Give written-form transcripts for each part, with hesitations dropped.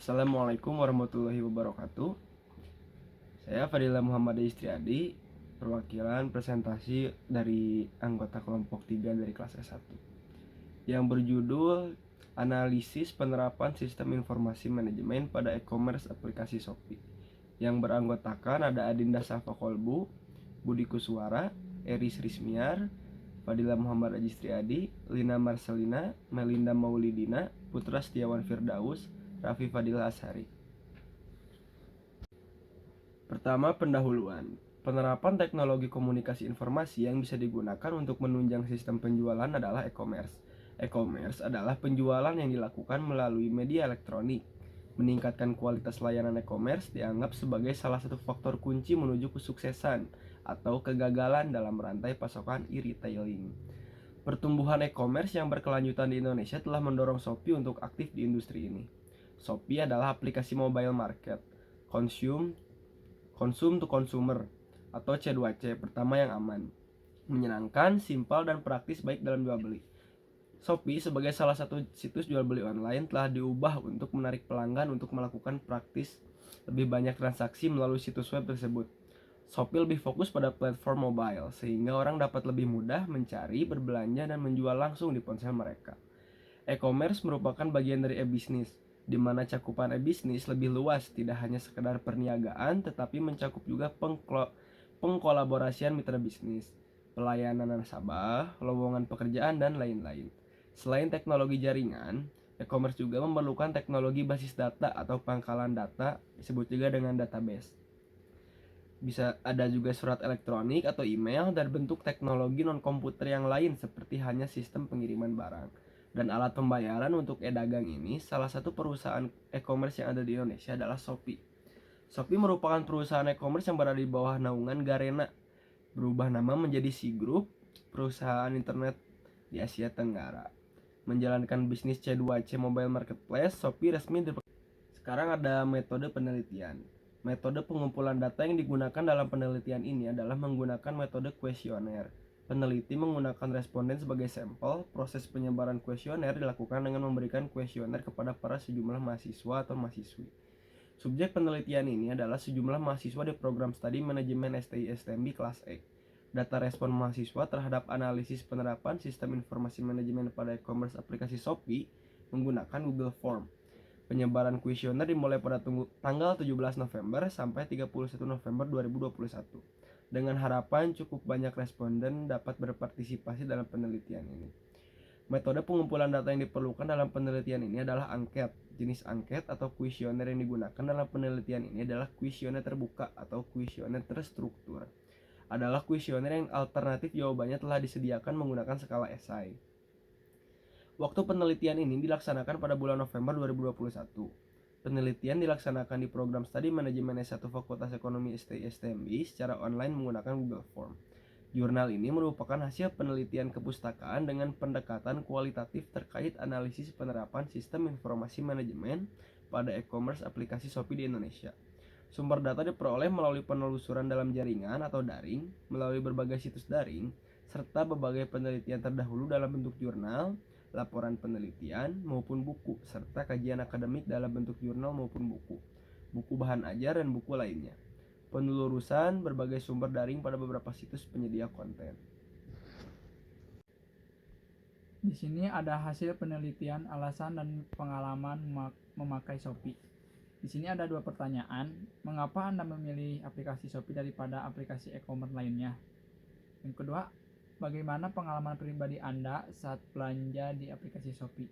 Assalamualaikum warahmatullahi wabarakatuh. Saya Fadila Muhammad Istriadi, perwakilan presentasi dari anggota kelompok 3 dari kelas S1 yang berjudul Analisis Penerapan Sistem Informasi Manajemen pada E-commerce aplikasi Shopee. Yang beranggotakan ada Adinda Safa Kolbu, Budi Kuswara, Eris Rismiar, Fadila Muhammad Istriadi, Lina Marcelina, Melinda Maulidina, Putra Setiawan Firdaus, Raffi Fadil Ashari. Pertama, pendahuluan. Penerapan teknologi komunikasi informasi yang bisa digunakan untuk menunjang sistem penjualan adalah e-commerce. E-commerce adalah penjualan yang dilakukan melalui media elektronik. Meningkatkan kualitas layanan e-commerce dianggap sebagai salah satu faktor kunci menuju kesuksesan atau kegagalan dalam rantai pasokan e-retailing. Pertumbuhan e-commerce yang berkelanjutan di Indonesia telah mendorong Shopee untuk aktif di industri ini. Shopee adalah aplikasi mobile market, konsum to consumer atau C2C pertama yang aman, menyenangkan, simpel, dan praktis baik dalam jual beli. Shopee sebagai salah satu situs jual beli online telah diubah untuk menarik pelanggan untuk melakukan praktis lebih banyak transaksi melalui situs web tersebut. Shopee lebih fokus pada platform mobile sehingga orang dapat lebih mudah mencari, berbelanja, dan menjual langsung di ponsel mereka. E-commerce merupakan bagian dari e-bisnis, di mana cakupan e-bisnis lebih luas, tidak hanya sekedar perniagaan, tetapi mencakup juga pengkolaborasian mitra bisnis, pelayanan nasabah, lowongan pekerjaan, dan lain-lain. Selain teknologi jaringan, e-commerce juga memerlukan teknologi basis data atau pangkalan data, disebut juga dengan database. Bisa ada juga surat elektronik atau email dan bentuk teknologi non-komputer yang lain seperti hanya sistem pengiriman barang. Dan alat pembayaran untuk e-dagang ini, salah satu perusahaan e-commerce yang ada di Indonesia adalah Shopee. Shopee merupakan perusahaan e-commerce yang berada di bawah naungan Garena, berubah nama menjadi Sea Group, perusahaan internet di Asia Tenggara. Menjalankan bisnis C2C Mobile Marketplace, Shopee resmi Sekarang ada metode penelitian. Metode pengumpulan data yang digunakan dalam penelitian ini adalah menggunakan metode kuesioner. Peneliti menggunakan responden sebagai sampel. Proses penyebaran kuesioner dilakukan dengan memberikan kuesioner kepada para sejumlah mahasiswa atau mahasiswi. Subjek penelitian ini adalah sejumlah mahasiswa di program studi manajemen STI STMB kelas E. Data respon mahasiswa terhadap analisis penerapan sistem informasi manajemen pada e-commerce aplikasi Shopee menggunakan Google Form. Penyebaran kuesioner dimulai pada tanggal 17 November sampai 31 November 2021 dengan harapan cukup banyak responden dapat berpartisipasi dalam penelitian ini. Metode pengumpulan data yang diperlukan dalam penelitian ini adalah angket. Jenis angket atau kuesioner yang digunakan dalam penelitian ini adalah kuesioner terbuka atau kuesioner terstruktur. Adalah kuesioner yang alternatif jawabannya telah disediakan menggunakan skala esai. Waktu penelitian ini dilaksanakan pada bulan November 2021. Penelitian dilaksanakan di program studi manajemen S1 Fakultas Ekonomi STI STMB secara online menggunakan Google Form. Jurnal ini merupakan hasil penelitian kepustakaan dengan pendekatan kualitatif terkait analisis penerapan sistem informasi manajemen pada e-commerce aplikasi Shopee di Indonesia. Sumber data diperoleh melalui penelusuran dalam jaringan atau daring, melalui berbagai situs daring, serta berbagai penelitian terdahulu dalam bentuk jurnal, laporan penelitian, maupun buku, serta kajian akademik dalam bentuk jurnal maupun buku bahan ajar, dan buku lainnya. Penelusuran berbagai sumber daring pada beberapa situs penyedia konten. Di sini ada hasil penelitian, alasan, dan pengalaman memakai Shopee. Di sini ada 2 pertanyaan. Mengapa Anda memilih aplikasi Shopee daripada aplikasi e-commerce lainnya? Yang kedua, bagaimana pengalaman pribadi Anda saat belanja di aplikasi Shopee?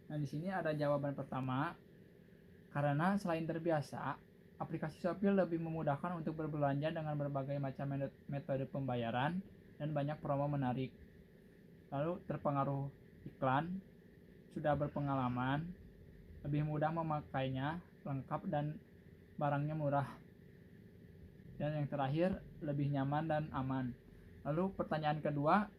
Nah, di sini ada jawaban pertama. Karena selain terbiasa, aplikasi Shopee lebih memudahkan untuk berbelanja dengan berbagai macam metode pembayaran dan banyak promo menarik. Lalu terpengaruh iklan, sudah berpengalaman, lebih mudah memakainya, lengkap dan barangnya murah. Dan yang terakhir, lebih nyaman dan aman. Lalu pertanyaan kedua,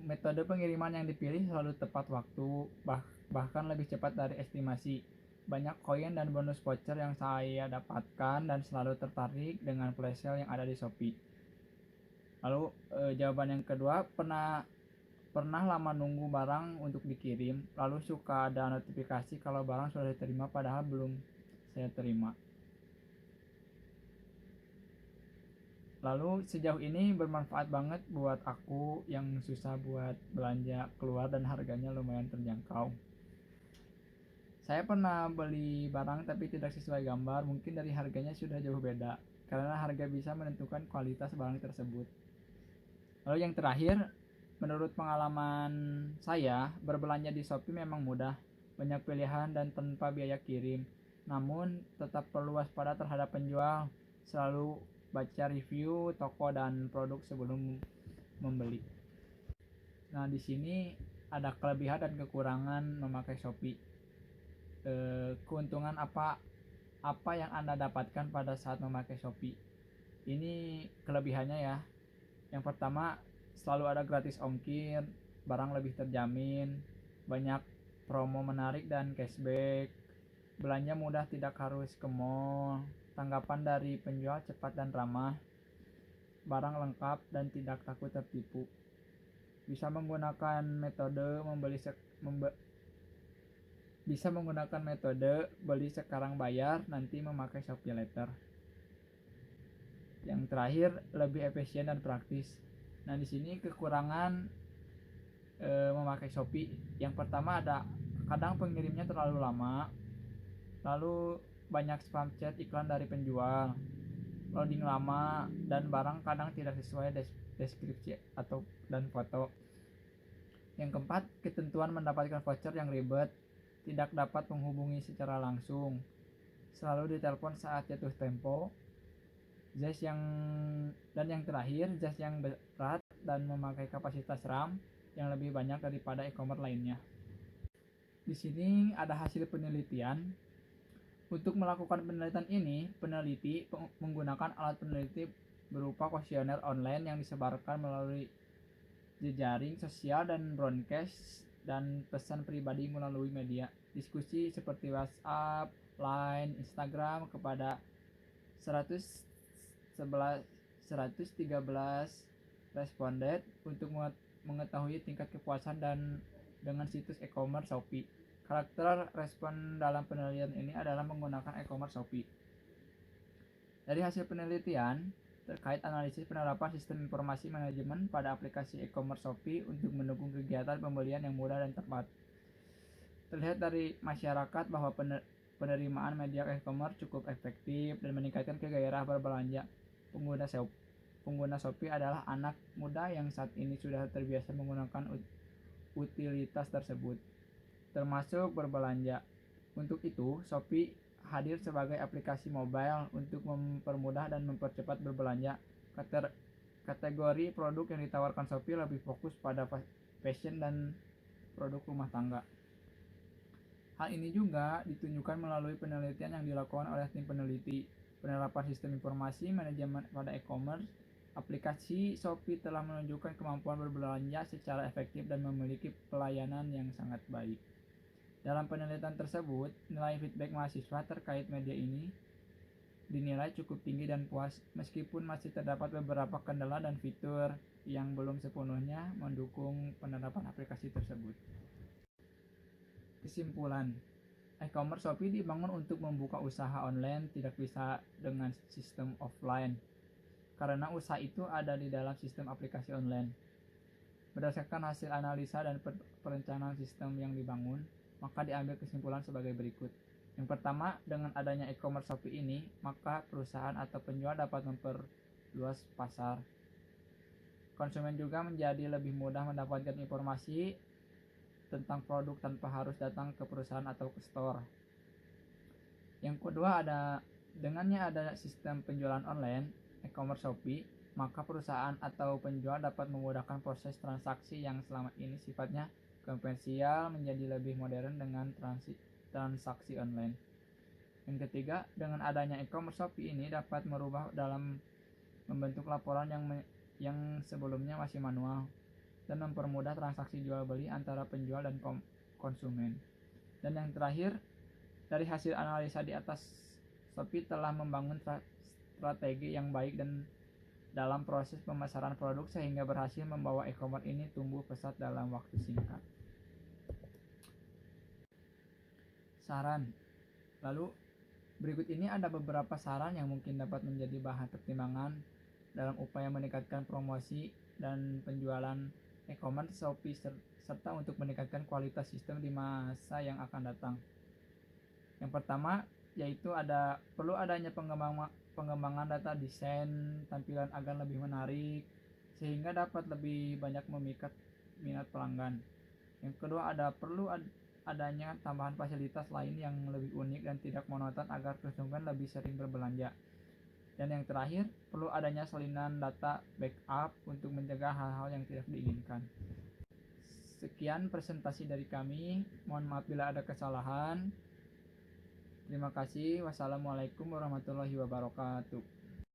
metode pengiriman yang dipilih selalu tepat waktu, bahkan lebih cepat dari estimasi. Banyak koin dan bonus voucher yang saya dapatkan dan selalu tertarik dengan flash sale yang ada di Shopee. Lalu jawaban yang kedua, pernah Pernah lama nunggu barang untuk dikirim, lalu suka ada notifikasi kalau barang sudah diterima padahal belum saya terima. Lalu sejauh ini bermanfaat banget buat aku yang susah buat belanja keluar dan harganya lumayan terjangkau. Saya pernah beli barang tapi tidak sesuai gambar, mungkin dari harganya sudah jauh beda, karena harga bisa menentukan kualitas barang tersebut. Lalu yang terakhir, menurut pengalaman saya, berbelanja di Shopee memang mudah, banyak pilihan dan tanpa biaya kirim. Namun, tetap perlu waspada terhadap penjual, selalu baca review toko dan produk sebelum membeli. Nah, di sini ada kelebihan dan kekurangan memakai Shopee. Keuntungan apa yang Anda dapatkan pada saat memakai Shopee? Ini kelebihannya ya. Yang pertama, selalu ada gratis ongkir, barang lebih terjamin, banyak promo menarik dan cashback, belanja mudah tidak harus ke mall, tanggapan dari penjual cepat dan ramah, barang lengkap dan tidak takut tertipu. Bisa menggunakan metode beli sekarang bayar, nanti memakai Shopee Later. Yang terakhir, lebih efisien dan praktis. Nah, di sini kekurangan memakai Shopee. Yang pertama, ada kadang pengirimnya terlalu lama, lalu banyak spam chat iklan dari penjual, loading lama, dan barang kadang tidak sesuai deskripsi dan foto. Yang keempat, ketentuan mendapatkan voucher yang ribet, tidak dapat menghubungi secara langsung, selalu ditelepon saat jatuh tempo. Yang terakhir, jas yang berat dan memakai kapasitas RAM yang lebih banyak daripada e-commerce lainnya. Di sini ada hasil penelitian. Untuk melakukan penelitian ini, peneliti menggunakan alat peneliti berupa kuesioner online yang disebarkan melalui jejaring sosial dan broadcast dan pesan pribadi melalui media diskusi seperti WhatsApp, Line, Instagram kepada 113 responden untuk mengetahui tingkat kepuasan dan dengan situs e-commerce Shopee. Karakter respon dalam penelitian ini adalah menggunakan e-commerce Shopee. Dari hasil penelitian terkait analisis penerapan sistem informasi manajemen pada aplikasi e-commerce Shopee untuk mendukung kegiatan pembelian yang mudah dan tepat. Terlihat dari masyarakat bahwa penerimaan media e-commerce cukup efektif dan meningkatkan kegairahan berbelanja. Pengguna Shopee adalah anak muda yang saat ini sudah terbiasa menggunakan utilitas tersebut, termasuk berbelanja. Untuk itu, Shopee hadir sebagai aplikasi mobile untuk mempermudah dan mempercepat berbelanja. Kategori produk yang ditawarkan Shopee lebih fokus pada fashion dan produk rumah tangga. Hal ini juga ditunjukkan melalui penelitian yang dilakukan oleh tim peneliti penerapan sistem informasi manajemen pada e-commerce. Aplikasi Shopee telah menunjukkan kemampuan berbelanja secara efektif dan memiliki pelayanan yang sangat baik. Dalam penelitian tersebut, nilai feedback mahasiswa terkait media ini dinilai cukup tinggi dan puas, meskipun masih terdapat beberapa kendala dan fitur yang belum sepenuhnya mendukung penerapan aplikasi tersebut. Kesimpulan, e-commerce Shopee dibangun untuk membuka usaha online, tidak bisa dengan sistem offline, karena usaha itu ada di dalam sistem aplikasi online. Berdasarkan hasil analisa dan perencanaan sistem yang dibangun, maka diambil kesimpulan sebagai berikut. Yang pertama, dengan adanya e-commerce Shopee ini, maka perusahaan atau penjual dapat memperluas pasar. Konsumen juga menjadi lebih mudah mendapatkan informasi tentang produk tanpa harus datang ke perusahaan atau ke store. Yang kedua, dengannya ada sistem penjualan online, e-commerce Shopee, maka perusahaan atau penjual dapat memudahkan proses transaksi yang selama ini sifatnya konvensional menjadi lebih modern dengan transaksi online. Yang ketiga, dengan adanya e-commerce Shopee ini dapat merubah dalam membentuk laporan yang sebelumnya masih manual dan mempermudah transaksi jual beli antara penjual dan konsumen. Dan yang terakhir, dari hasil analisa di atas, Shopee telah membangun strategi yang baik dan dalam proses pemasaran produk sehingga berhasil membawa e-commerce ini tumbuh pesat dalam waktu singkat. Saran. Lalu berikut ini ada beberapa saran yang mungkin dapat menjadi bahan pertimbangan dalam upaya meningkatkan promosi dan penjualan e-commerce Shopee serta untuk meningkatkan kualitas sistem di masa yang akan datang. Yang pertama yaitu perlu adanya pengembangan data desain tampilan agar lebih menarik sehingga dapat lebih banyak memikat minat pelanggan. Yang kedua perlu adanya tambahan fasilitas lain yang lebih unik dan tidak monoton agar konsumen lebih sering berbelanja. Dan yang terakhir, perlu adanya salinan data backup untuk mencegah hal-hal yang tidak diinginkan. Sekian presentasi dari kami. Mohon maaf bila ada kesalahan. Terima kasih. Wassalamualaikum warahmatullahi wabarakatuh.